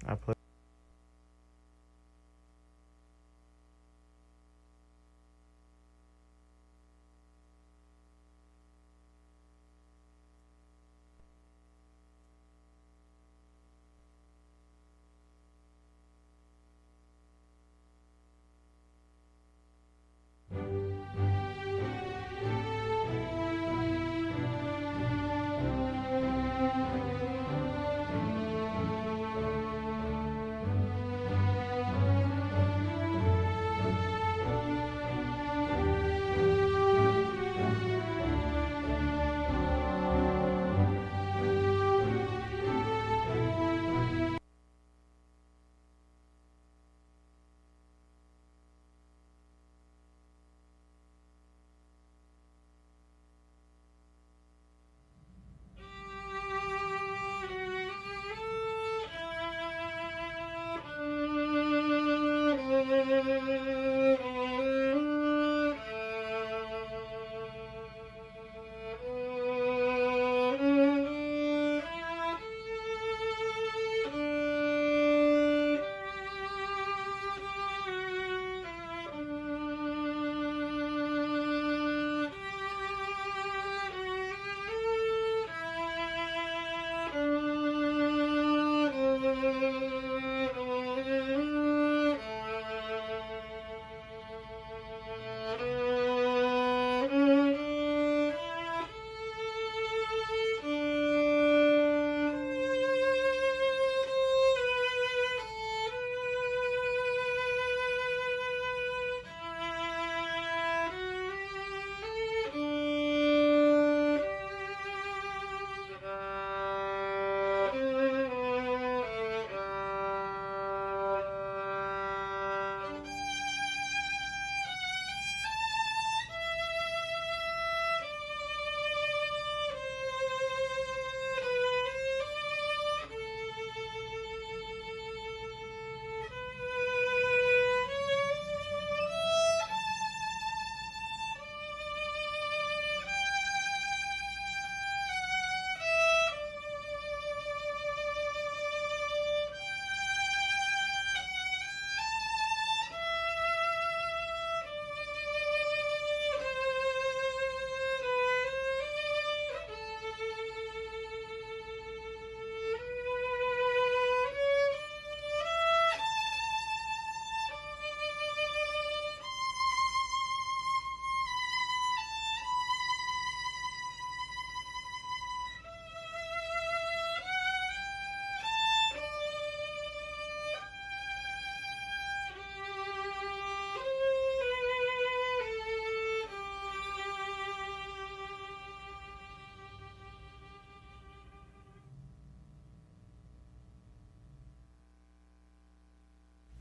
I pledge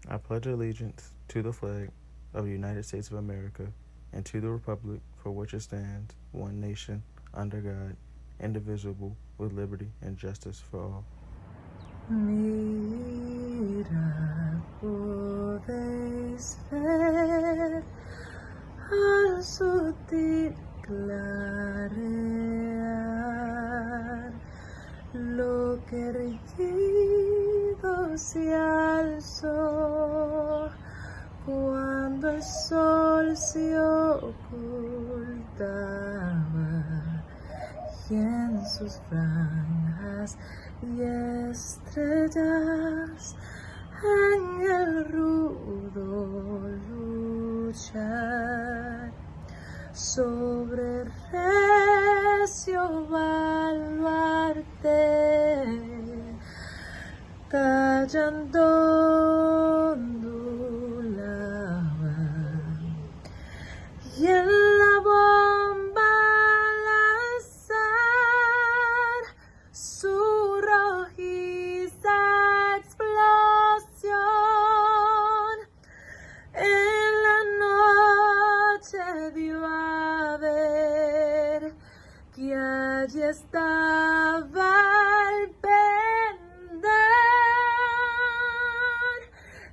I pledge allegiance to the flag of the United States of America and to the republic for which it stands, one nation, under God, indivisible, with liberty and justice for all. Mira, podéis ver al sutil clarear lo que erguido se alzó cuando el sol se ocultaba y en sus franjas y estrellas en el rudo luchar sobre recio baluarte callando ondulaba y en la bomba al alzar su rojiza explosión en la noche dio a ver que allí estaba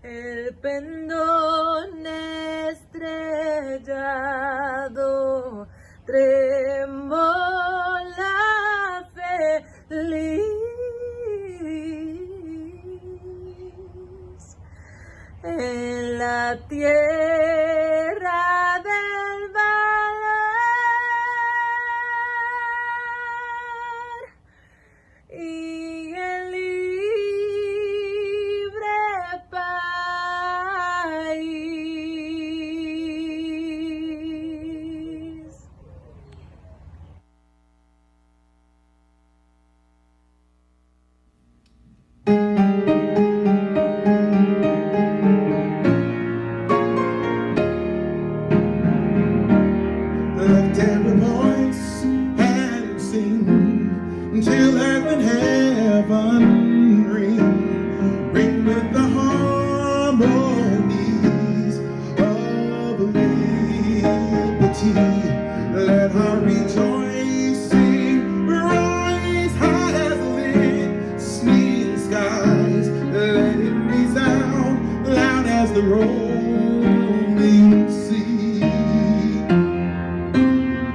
el pendón estrellado, tremola feliz. en la tierra del valor y el libre país. Lift every voice and sing till earth and heaven ring with the harmonies of liberty. Let our rejoicing rise high as listening skies. Let it resound loud as the rolling sea.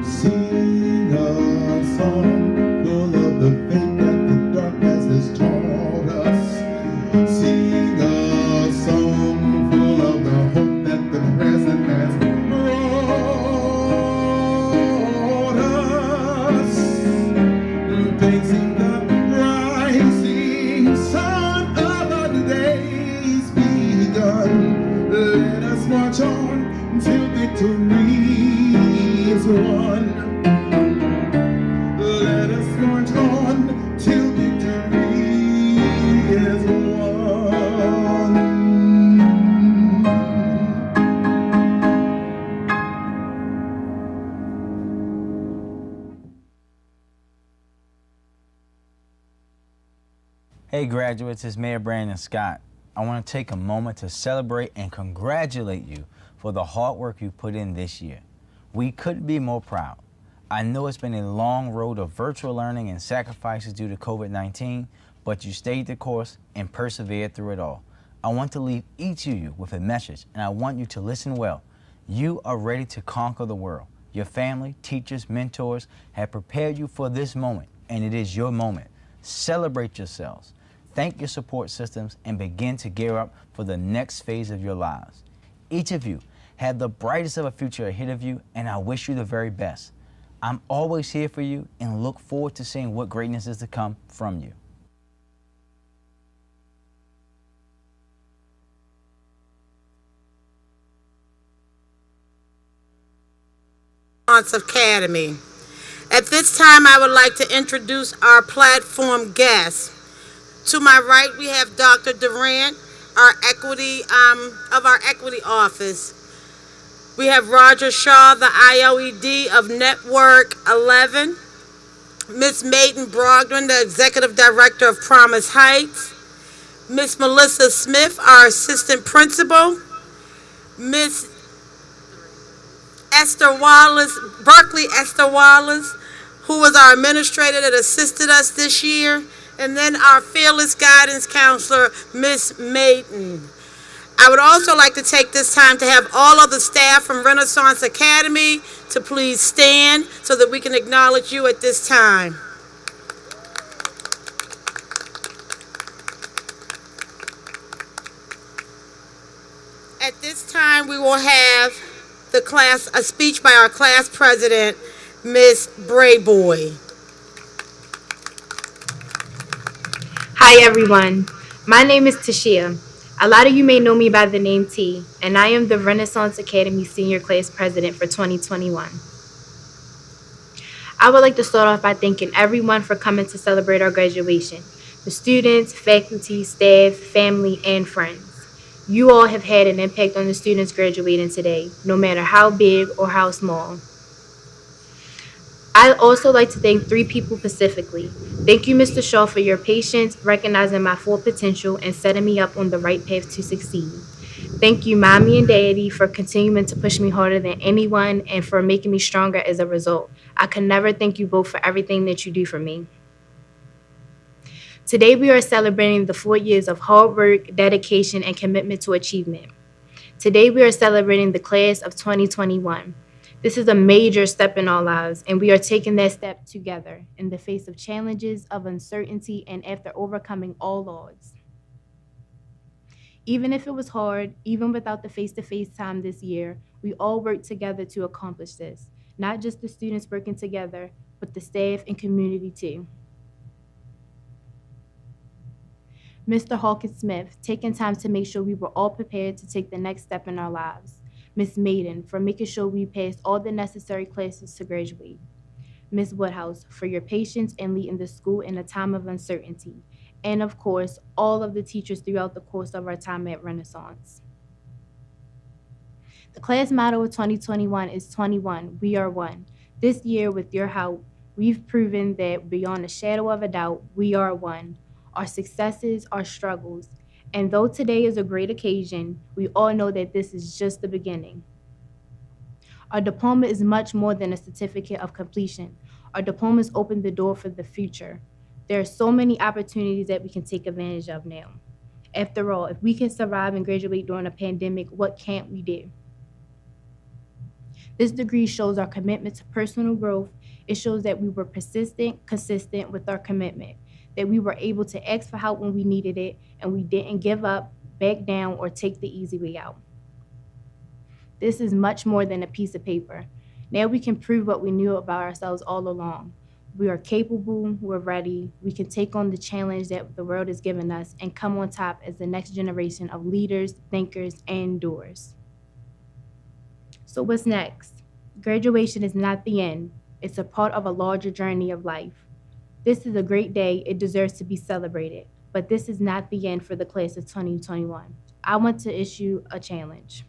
Sing a song full of the faith that the darkness has taught us. Sing a song full of the hope that the present has brought us. Facing the rising sun of a new day's begun. Let us march on till victory is won. Let us march on till victory is won. Hey graduates, it's Mayor Brandon Scott. I want to take a moment to celebrate and congratulate you for the hard work you put in this year. We couldn't be more proud. I know it's been a long road of virtual learning and sacrifices due to COVID-19, but you stayed the course and persevered through it all. I want to leave each of you with a message, and I want you to listen well. You are ready to conquer the world. Your family, teachers, mentors have prepared you for this moment, and it is your moment. Celebrate yourselves. Thank your support systems and begin to gear up for the next phase of your lives. Each of you have the brightest of a future ahead of you, and I wish you the very best. I'm always here for you and look forward to seeing what greatness is to come from you. Academy. At this time, I would like to introduce our platform guests. To my right, we have Dr. Durant, our equity of our equity office. We have Roger Shaw, the IOED of Network 11. Ms. Maiden Brogdon, the Executive Director of Promise Heights. Ms. Melissa Smith, our Assistant Principal. Ms. Esther Wallace, Berkeley Esther Wallace, who was our administrator that assisted us this year, and then our fearless guidance counselor, Ms. Maiden. I would also like to take this time to have all of the staff from Renaissance Academy to please stand so that we can acknowledge you at this time. At this time, we will have a speech by our class president, Ms. Brayboy. Hi everyone, my name is Tashia. A lot of you may know me by the name T, and I am the Renaissance Academy Senior Class President for 2021. I would like to start off by thanking everyone for coming to celebrate our graduation. The students, faculty, staff, family, and friends. You all have had an impact on the students graduating today, no matter how big or how small. I'd also like to thank 3 people specifically. Thank you, Mr. Shaw, for your patience, recognizing my full potential, and setting me up on the right path to succeed. Thank you, Mommy and Daddy, for continuing to push me harder than anyone and for making me stronger as a result. I can never thank you both for everything that you do for me. Today, we are celebrating the 4 years of hard work, dedication, and commitment to achievement. Today, we are celebrating the class of 2021. This is a major step in our lives, and we are taking that step together in the face of challenges, of uncertainty, and after overcoming all odds. Even if it was hard, even without the face-to-face time this year, we all worked together to accomplish this. Not just the students working together, but the staff and community too. Mr. Hawkins Smith, taking time to make sure we were all prepared to take the next step in our lives. Ms. Maiden, for making sure we passed all the necessary classes to graduate. Ms. Woodhouse, for your patience and leading the school in a time of uncertainty. And of course, all of the teachers throughout the course of our time at Renaissance. The class motto of 2021 is 21, we are one. This year, with your help, we've proven that beyond a shadow of a doubt, we are one. Our successes, our struggles. And though today is a great occasion, we all know that this is just the beginning. Our diploma is much more than a certificate of completion. Our diplomas open the door for the future. There are so many opportunities that we can take advantage of now. After all, if we can survive and graduate during a pandemic, what can't we do? This degree shows our commitment to personal growth. It shows that we were persistent, consistent with our commitment, that we were able to ask for help when we needed it, and we didn't give up, back down, or take the easy way out. This is much more than a piece of paper. Now we can prove what we knew about ourselves all along. We are capable, we're ready, we can take on the challenge that the world has given us and come on top as the next generation of leaders, thinkers, and doers. So what's next? Graduation is not the end. It's a part of a larger journey of life. This is a great day. It deserves to be celebrated. But this is not the end for the class of 2021. I want to issue a challenge.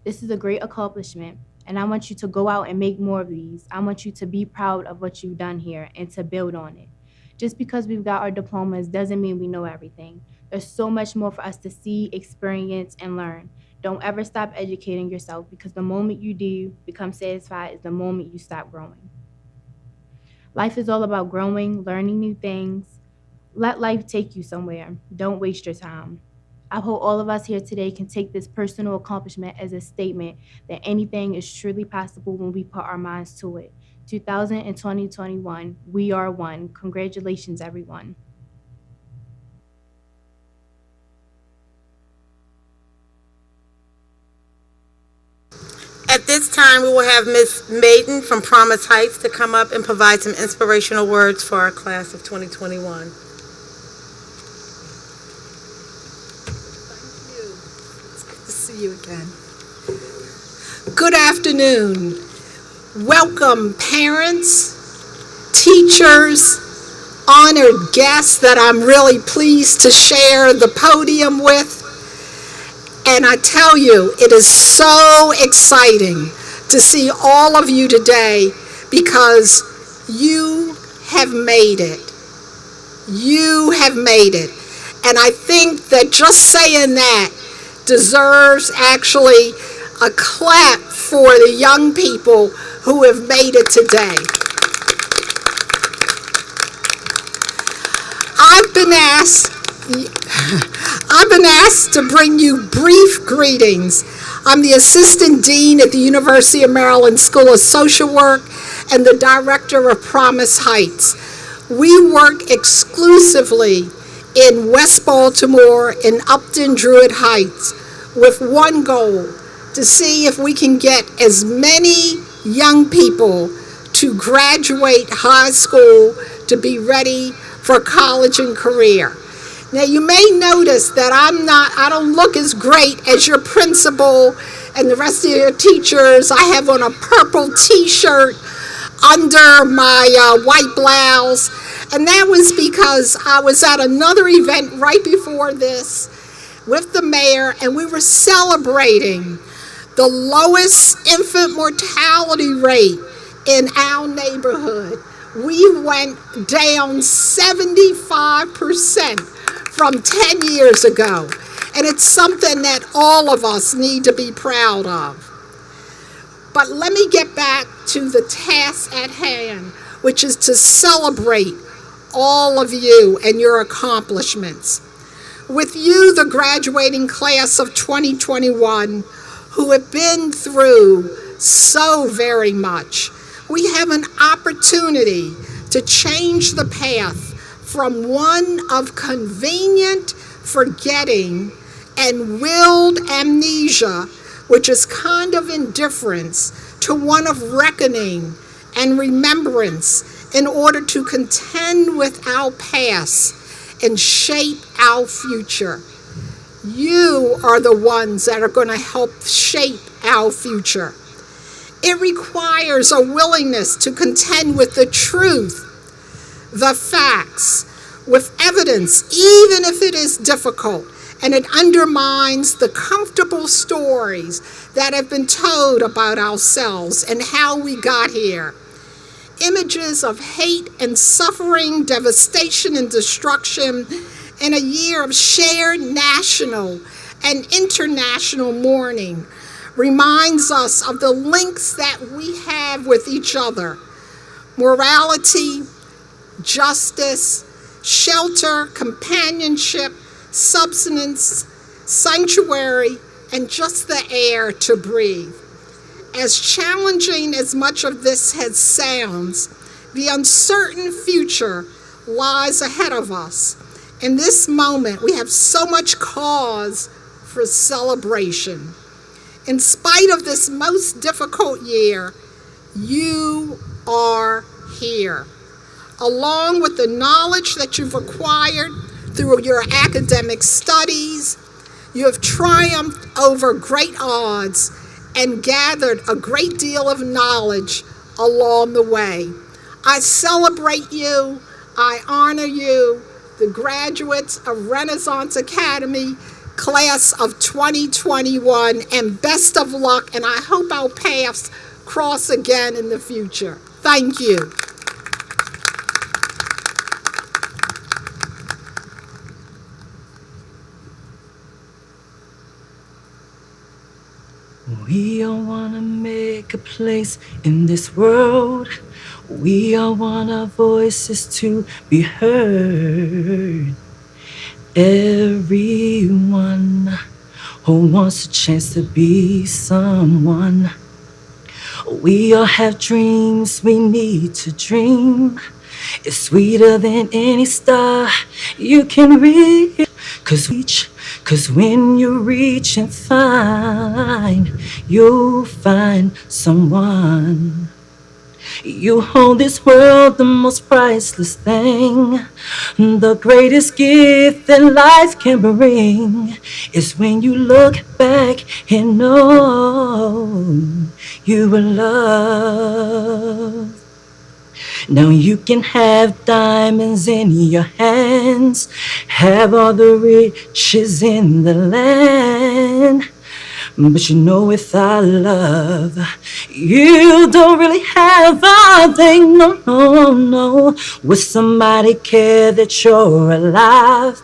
This is a great accomplishment, and I want you to go out and make more of these. I want you to be proud of what you've done here and to build on it. Just because we've got our diplomas doesn't mean we know everything. There's so much more for us to see, experience, and learn. Don't ever stop educating yourself, because the moment you do become satisfied is the moment you stop growing. Life is all about growing, learning new things. Let life take you somewhere. Don't waste your time. I hope all of us here today can take this personal accomplishment as a statement that anything is truly possible when we put our minds to it. 2000 and 2021, we are one. Congratulations, everyone. At this time, we will have Ms. Maiden from Promise Heights to come up and provide some inspirational words for our class of 2021. See you again. Good afternoon. Welcome, parents, teachers, honored guests that I'm really pleased to share the podium with. And I tell you, it is so exciting to see all of you today, because you have made it. You have made it. And I think that just saying that deserves actually a clap for the young people who have made it today. I've been asked to bring you brief greetings. I'm the Assistant Dean at the University of Maryland School of Social Work and the Director of Promise Heights. We work exclusively in West Baltimore and Upton Druid Heights with one goal: to see if we can get as many young people to graduate high school to be ready for college and career. Now, you may notice that I don't look as great as your principal and the rest of your teachers. I have on a purple t-shirt under my white blouse, and that was because I was at another event right before this with the mayor, and we were celebrating the lowest infant mortality rate in our neighborhood. We went down 75% from 10 years ago, and it's something that all of us need to be proud of. But let me get back to the task at hand, which is to celebrate all of you and your accomplishments. With you, the graduating class of 2021, who have been through so very much, we have an opportunity to change the path from one of convenient forgetting and willed amnesia, which is kind of indifference, to one of reckoning and remembrance in order to contend with our past and shape our future. You are the ones that are going to help shape our future. It requires a willingness to contend with the truth, the facts, with evidence, even if it is difficult, and it undermines the comfortable stories that have been told about ourselves and how we got here. Images of hate and suffering, devastation and destruction in a year of shared national and international mourning reminds us of the links that we have with each other. Morality, justice, shelter, companionship, substance, sanctuary, and just the air to breathe. As challenging as much of this sounds, the uncertain future lies ahead of us. In this moment, we have so much cause for celebration. In spite of this most difficult year, you are here. Along with the knowledge that you've acquired through your academic studies, you have triumphed over great odds and gathered a great deal of knowledge along the way. I celebrate you, I honor you, the graduates of Renaissance Academy, class of 2021, and best of luck, and I hope our paths cross again in the future. Thank you. We all wanna make a place in this world. We all want our voices to be heard. Everyone who wants a chance to be someone. We all have dreams we need to dream. It's sweeter than any star you can reach. Cause when you reach and find, you'll find someone. You hold this world, the most priceless thing. The greatest gift that life can bring is when you look back and know you were loved. Now you can have diamonds in your hands, have all the riches in the land, but you know without love, you don't really have a thing, no, no, no. With somebody care that you're alive,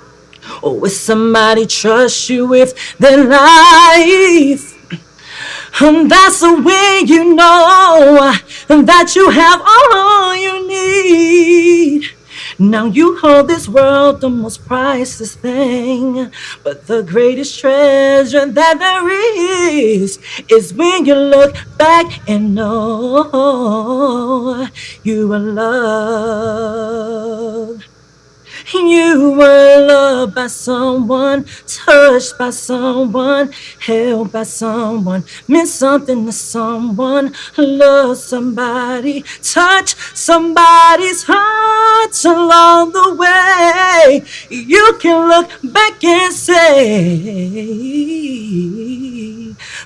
or with somebody trust you with their life, and that's the way you know that you have all you need. Now you hold this world, the most priceless thing, but the greatest treasure that there is when you look back and know you were loved. You were loved by someone, touched by someone, held by someone, meant something to someone, loved somebody, touched somebody's heart along the way. You can look back and say,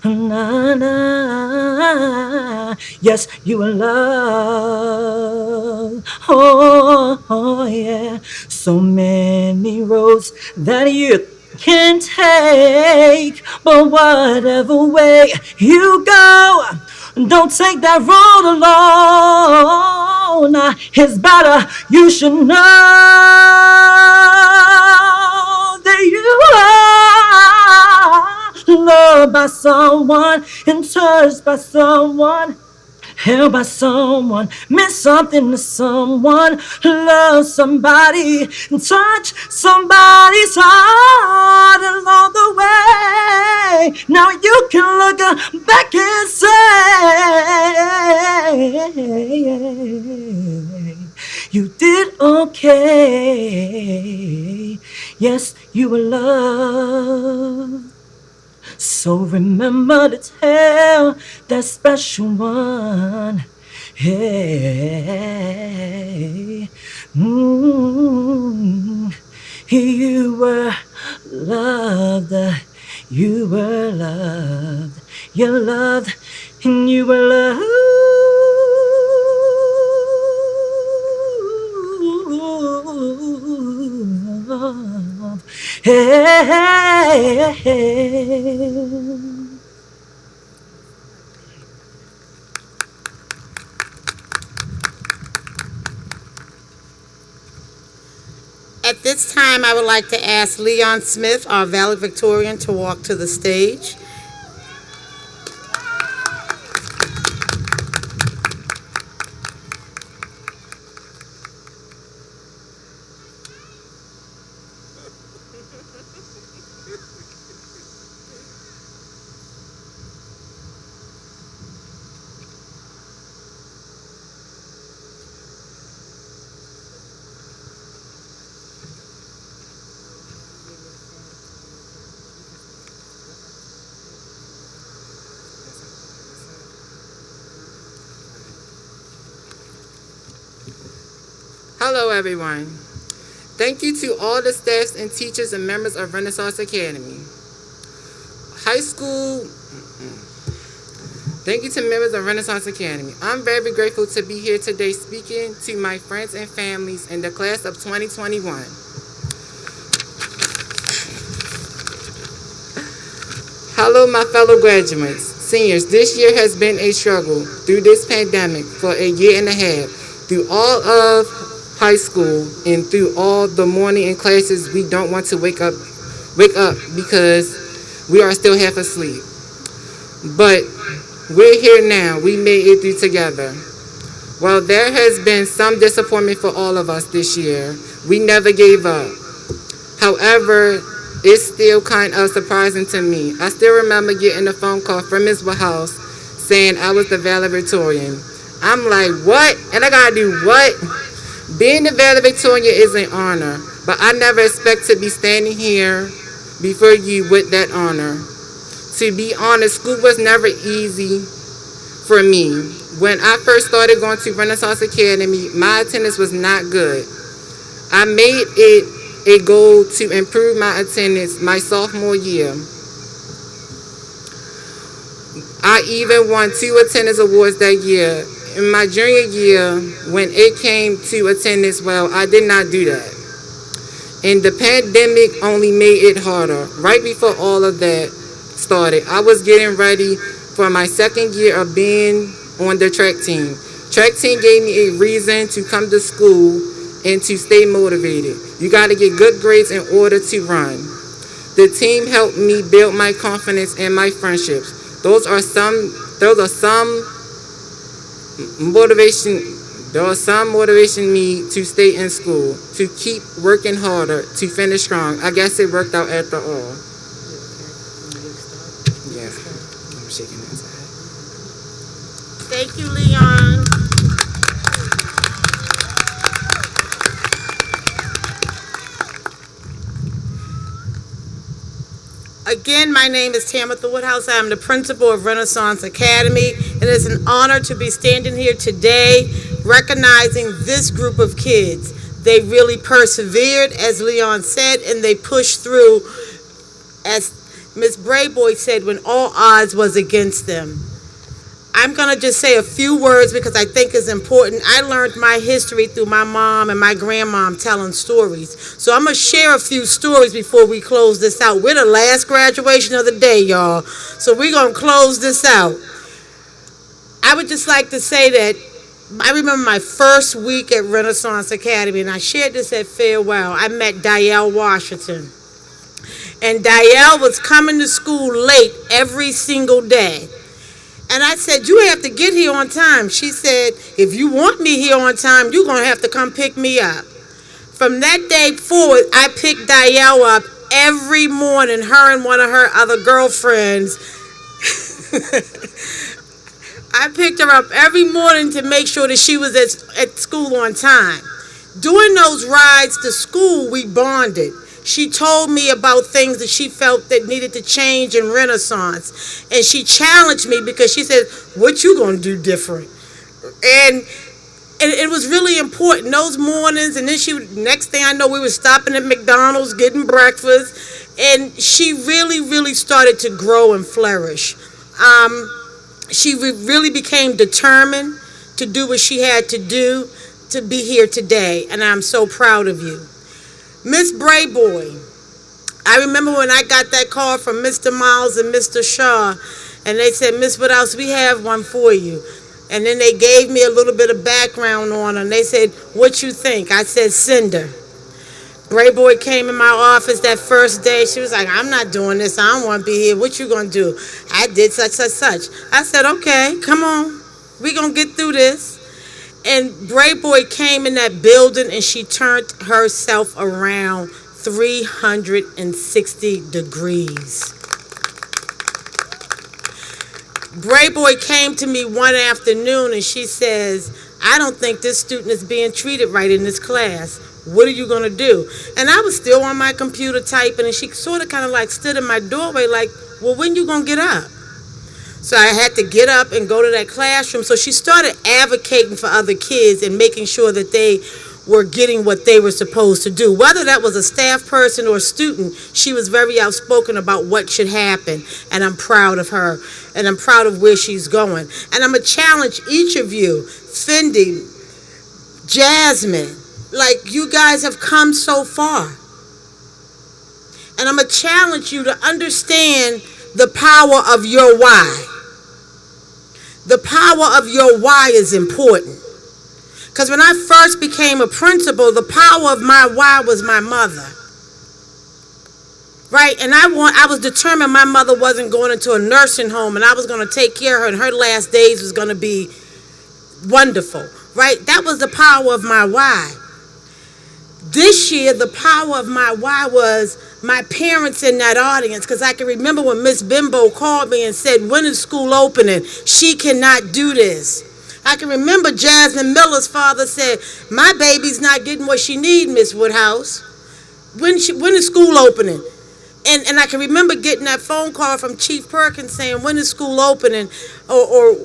na, na, yes, you were loved. Oh, yeah. So many roads that you can take, but whatever way you go, don't take that road alone. It's better you should know that you are loved by someone and touched by someone, held by someone, meant something to someone, love somebody, and touch somebody's heart along the way. Now you can look back and say, you did okay. Yes, you were loved. So remember to tell that special one, hey, you were loved, you were loved, you're loved, and you were loved. Hey. At this time, I would like to ask Leon Smith, our valedictorian, to walk to the stage. Hello, everyone. Thank you to all the staffs and teachers and members of Renaissance Academy. High school, thank you to members of Renaissance Academy. I'm very grateful to be here today speaking to my friends and families in the class of 2021. Hello, my fellow graduates, seniors. This year has been a struggle through this pandemic for a year and a half. Through all of high school and through all the morning in classes, we don't want to wake up because we are still half asleep. But we're here now. We made it through together. While there has been some disappointment for all of us this year, we never gave up. However, it's still kind of surprising to me. I still remember getting a phone call from Ms. Wahouse saying I was the valedictorian. I'm like, what? And I gotta do what? Being the valedictorian is an honor, but I never expect to be standing here before you with that honor. To be honest, school was never easy for me. When I first started going to Renaissance Academy, my attendance was not good. I made it a goal to improve my attendance my sophomore year. I even won 2 attendance awards that year. In my junior year, when it came to attendance, well, I did not do that. And the pandemic only made it harder. Right before all of that started, I was getting ready for my second year of being on the track team. Track team gave me a reason to come to school and to stay motivated. You got to get good grades in order to run. The team helped me build my confidence and my friendships. Those are some motivation me to stay in school, to keep working harder, to finish strong. I guess it worked out after all. Yeah, I'm shaking his head. Thank you, Leon. Again, my name is Tamitha Woodhouse. I am the principal of Renaissance Academy. It is an honor to be standing here today recognizing this group of kids. They really persevered, as Leon said, and they pushed through, as Ms. Brayboy said, when all odds was against them. I'm going to just say a few words because I think it's important. I learned my history through my mom and my grandmom telling stories. So I'm going to share a few stories before we close this out. We're the last graduation of the day, y'all. So we're going to close this out. I would just like to say that I remember my first week at Renaissance Academy, and I shared this at farewell. I met Dielle Washington. And Dielle was coming to school late every single day. And I said, you have to get here on time. She said, if you want me here on time, you're going to have to come pick me up. From that day forward, I picked Dielle up every morning, her and one of her other girlfriends. I picked her up every morning to make sure that she was at school on time. During those rides to school, we bonded. She told me about things that she felt that needed to change in Renaissance. And she challenged me because she said, what you gonna do different? And it was really important those mornings. And then next thing I know, we were stopping at McDonald's getting breakfast. And she really started to grow and flourish. She really became determined to do what she had to do to be here today. And I'm so proud of you. Miss Brayboy, I remember when I got that call from Mr. Miles and Mr. Shaw, and they said, Miss Woodhouse, we have one for you. And then they gave me a little bit of background on her, and they said, what you think? I said, send her. Brayboy came in my office that first day. She was like, I'm not doing this. I don't want to be here. What you going to do? I did such. I said, okay, come on. We going to get through this. And Brayboy came in that building and she turned herself around 360 degrees. Brayboy came to me one afternoon and she says, I don't think this student is being treated right in this class. What are you going to do? And I was still on my computer typing, and she sort of kind of like stood in my doorway like, well, when you going to get up? So I had to get up and go to that classroom. So she started advocating for other kids and making sure that they were getting what they were supposed to do. Whether that was a staff person or a student, she was very outspoken about what should happen. And I'm proud of her. And I'm proud of where she's going. And I'm going to challenge each of you, Fendi, Jasmine, like you guys have come so far. And I'm going to challenge you to understand the power of your why. The power of your why is important. Because when I first became a principal, the power of my why was my mother. Right? And I was determined my mother wasn't going into a nursing home, and I was going to take care of her, and her last days was going to be wonderful. Right? That was the power of my why. This year, the power of my why was my parents in that audience, because I can remember when Miss Bimbo called me and said, when is school opening? She cannot do this. I can remember Jasmine Miller's father said, my baby's not getting what she needs, Miss Woodhouse. When is school opening? And I can remember getting that phone call from Chief Perkins saying, when is school opening? Or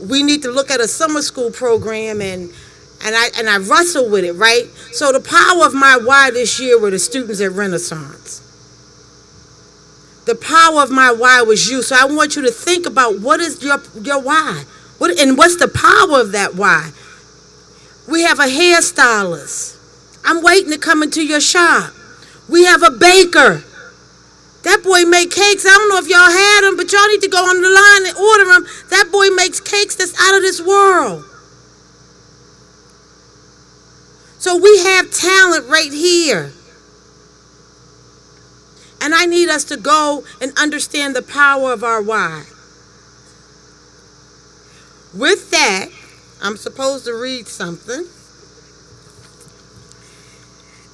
we need to look at a summer school program, and I wrestled with it, right? So the power of my why this year were the students at Renaissance. The power of my why was you. So I want you to think about what is your why. And what's the power of that why? We have a hairstylist. I'm waiting to come into your shop. We have a baker. That boy make cakes. I don't know if y'all had them, but y'all need to go on the line and order them. That boy makes cakes that's out of this world. So we have talent right here. And I need us to go and understand the power of our why. With that, I'm supposed to read something.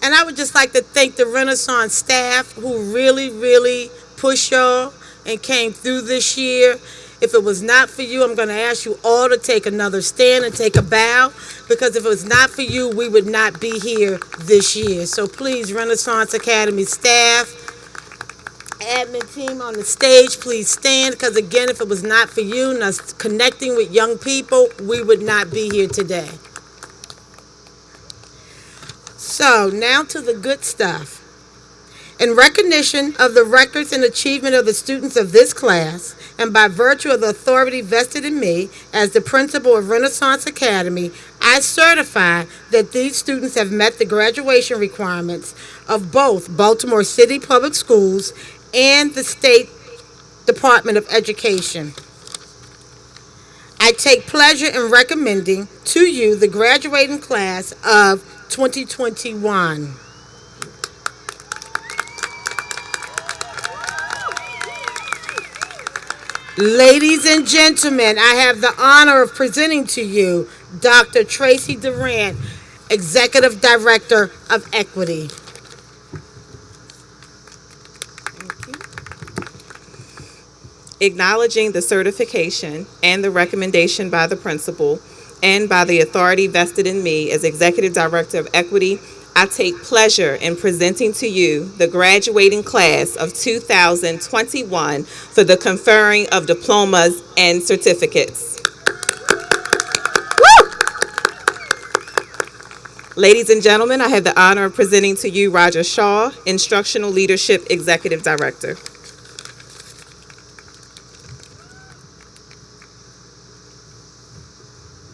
And I would just like to thank the Renaissance staff who really pushed y'all and came through this year. If it was not for you, I'm going to ask you all to take another stand and take a bow, because if it was not for you, we would not be here this year. So please, Renaissance Academy staff, admin team on the stage, please stand, because again, if it was not for you and us connecting with young people, we would not be here today. So now to the good stuff. In recognition of the records and achievement of the students of this class, and by virtue of the authority vested in me as the principal of Renaissance Academy, I certify that these students have met the graduation requirements of both Baltimore City Public Schools and the State Department of Education. I take pleasure in recommending to you the graduating class of 2021. Ladies and gentlemen, I have the honor of presenting to you Dr. Tracy Durant, Executive Director of Equity. Acknowledging the certification and the recommendation by the principal, and by the authority vested in me as Executive Director of Equity, I take pleasure in presenting to you the graduating class of 2021 for the conferring of diplomas and certificates. Ladies and gentlemen, I have the honor of presenting to you Roger Shaw, Instructional Leadership Executive Director.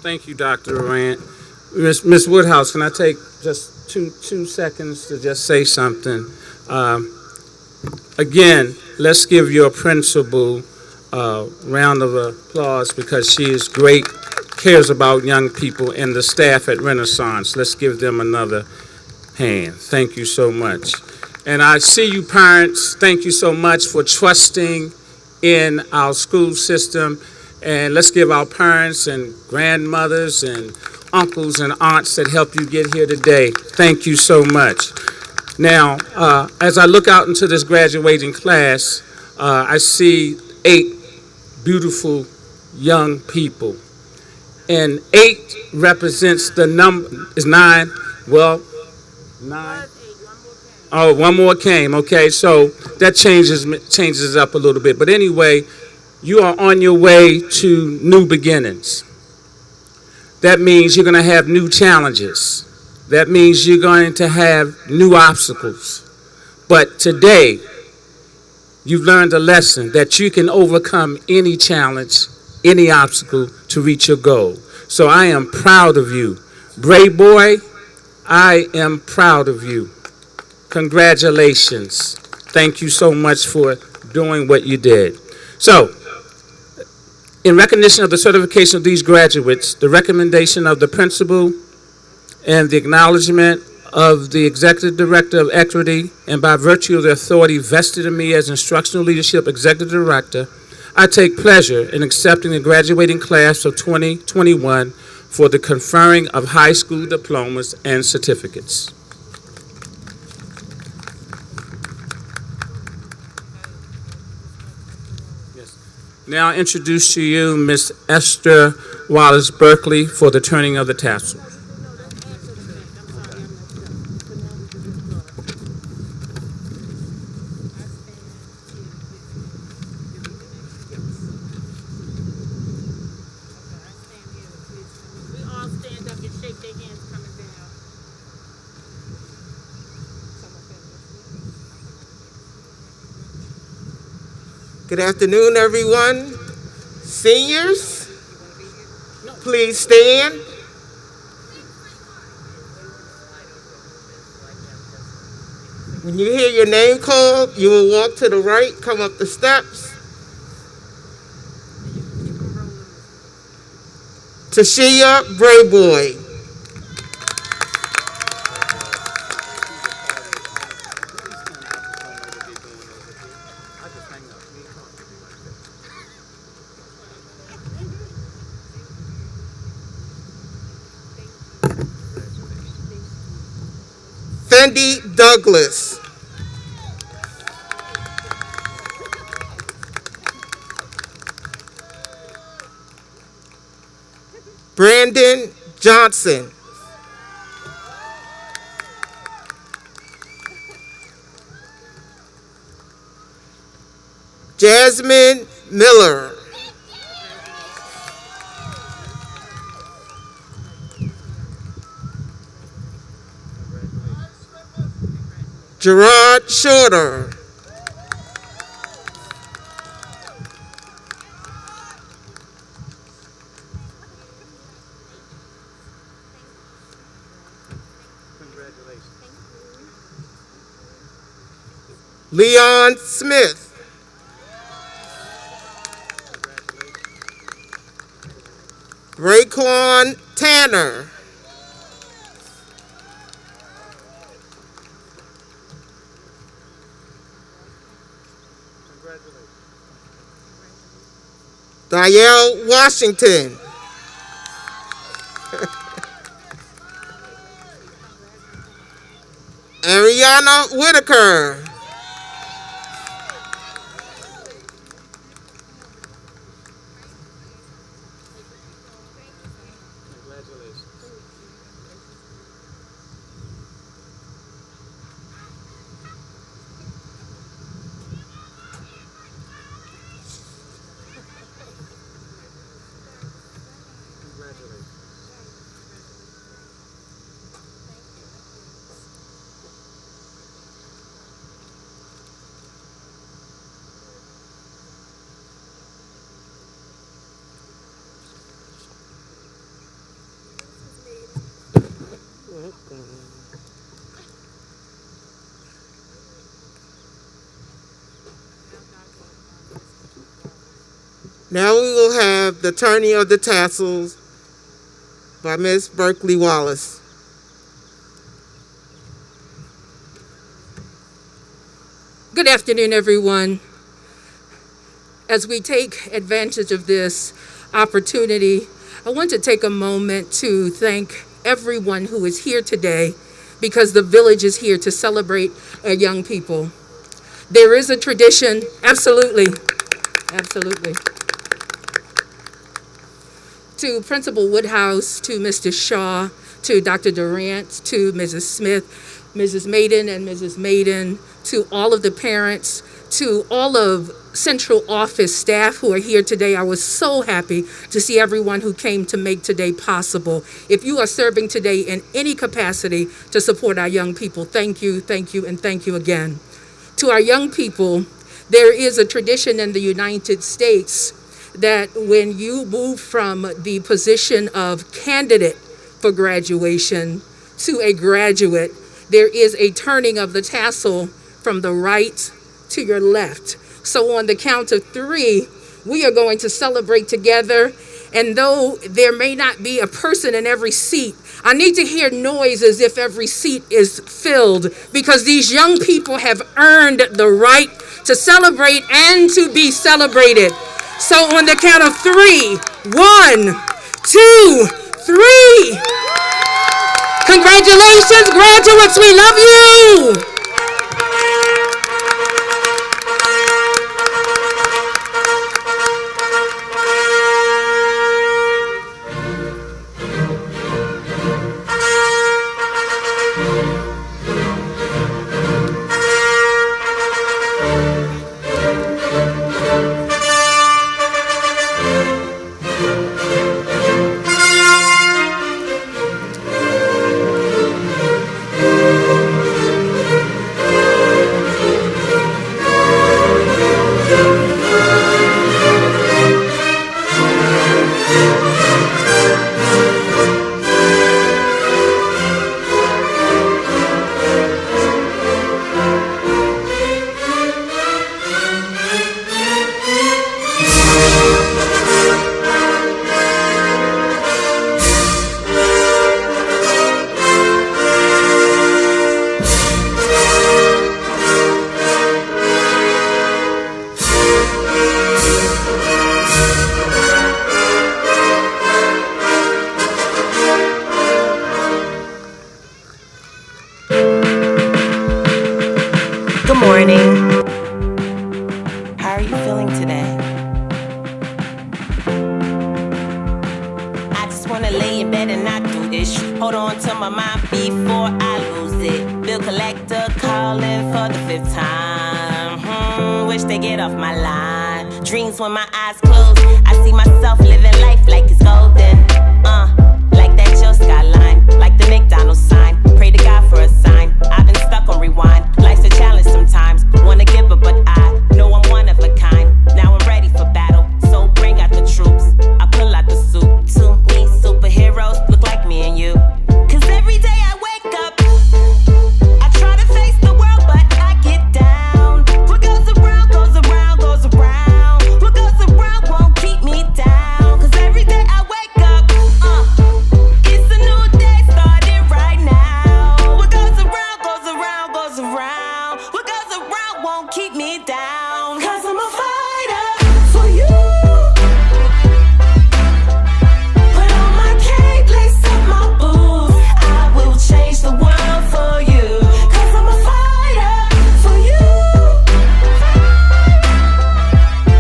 Thank you, Dr. Durant. Ms. Woodhouse, can I take just two seconds to just say something? Again, let's give your principal a round of applause because she is great, cares about young people, and the staff at Renaissance. Let's give them another hand. Thank you so much. And I see you parents, thank you so much for trusting in our school system. And let's give our parents and grandmothers and uncles and aunts that helped you get here today. Thank you so much. Now, as I look out into this graduating class, I see 8 beautiful young people. And 8 represents the number, is 9? Well, 9. Oh, one more came. Okay, so that changes up a little bit. But anyway, you are on your way to new beginnings. That means you're going to have new challenges. That means you're going to have new obstacles. But today, you've learned a lesson that you can overcome any challenge, any obstacle to reach your goal. So I am proud of you. Brave boy, I am proud of you. Congratulations. Thank you so much for doing what you did. So, in recognition of the certification of these graduates, the recommendation of the principal, and the acknowledgement of the Executive Director of Equity, and by virtue of the authority vested in me as Instructional Leadership Executive Director, I take pleasure in accepting the graduating class of 2021 for the conferring of high school diplomas and certificates. Now I introduce to you Ms. Esther Wallace Berkeley for the turning of the tassel. Good afternoon, everyone. Seniors, please stand. When you hear your name called, you will walk to the right, come up the steps. Tashia Brayboy. Fendi Douglas. Brandon Johnson. Jasmine Miller. Gerard Shorter. Leon Smith. Raekwon Tanner. Dielle Washington. Ariana Whitaker. Now we will have the turning of the tassels by Miss Berkeley Wallace. Good afternoon, everyone. As we take advantage of this opportunity, I want to take a moment to thank everyone who is here today, because the village is here to celebrate our young people. There is a tradition, absolutely. To Principal Woodhouse, to Mr. Shaw, to Dr. Durant, to Mrs. Smith, Mrs. Maiden and Mrs. Maiden, to all of the parents, to all of central office staff who are here today. I was so happy to see everyone who came to make today possible. If you are serving today in any capacity to support our young people, thank you, and thank you again. To our young people, there is a tradition in the United States that when you move from the position of candidate for graduation to a graduate, there is a turning of the tassel from the right to your left. So on the count of 3, we are going to celebrate together. And though there may not be a person in every seat, I need to hear noise as if every seat is filled, because these young people have earned the right to celebrate and to be celebrated. So on the count of 3, 1, 2, 3. Congratulations, graduates, we love you. Good morning. How are you feeling today? I just wanna lay in bed and not do this. Hold on to my mind before I lose it. Bill collector calling for the 5th time. Wish they get off my line. Dreams when my eyes close. I see myself living life like it's golden. Like that Joe skyline, like the McDonald's sign. Pray to God for a sign. I've been stuck on rewind. Life's a challenge sometimes. Wanna give up, but I know I'm one of a kind. Now I'm ready for battle, so bring out the troops. I pull out the suit. To me, superheroes look like me and you. 'Cause every day I wake up, I try to face the world, but I get down. What goes around, goes around, goes around. What goes around won't keep me down. 'Cause every day I wake up, it's a new day starting right now. What goes around, goes around, goes around. What goes around won't keep me down. 'Cause I'm a fighter for you. Put on my cape, lace up my boots. I will change the world for you. 'Cause I'm a fighter for you.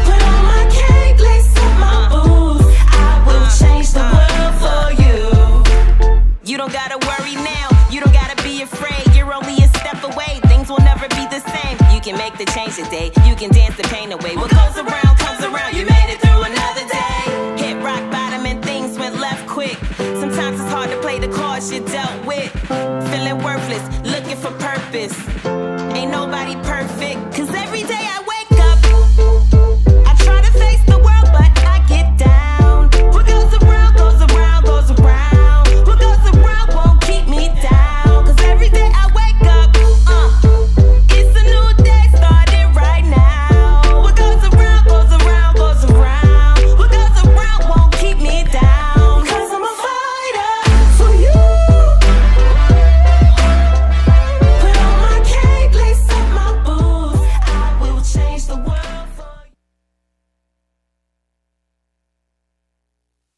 Put on my cape, lace up my boots. I will change the world for you. You don't gotta worry now. You don't gotta be afraid. You're only a step away. Things will never be the same. You can make the change today. You can dance the pain away. What goes around comes around. You made it through another day. Hit rock bottom and things went left quick. Sometimes it's hard to play the cards you dealt with. Feeling worthless, looking for purpose. Ain't nobody perfect. 'Cause every day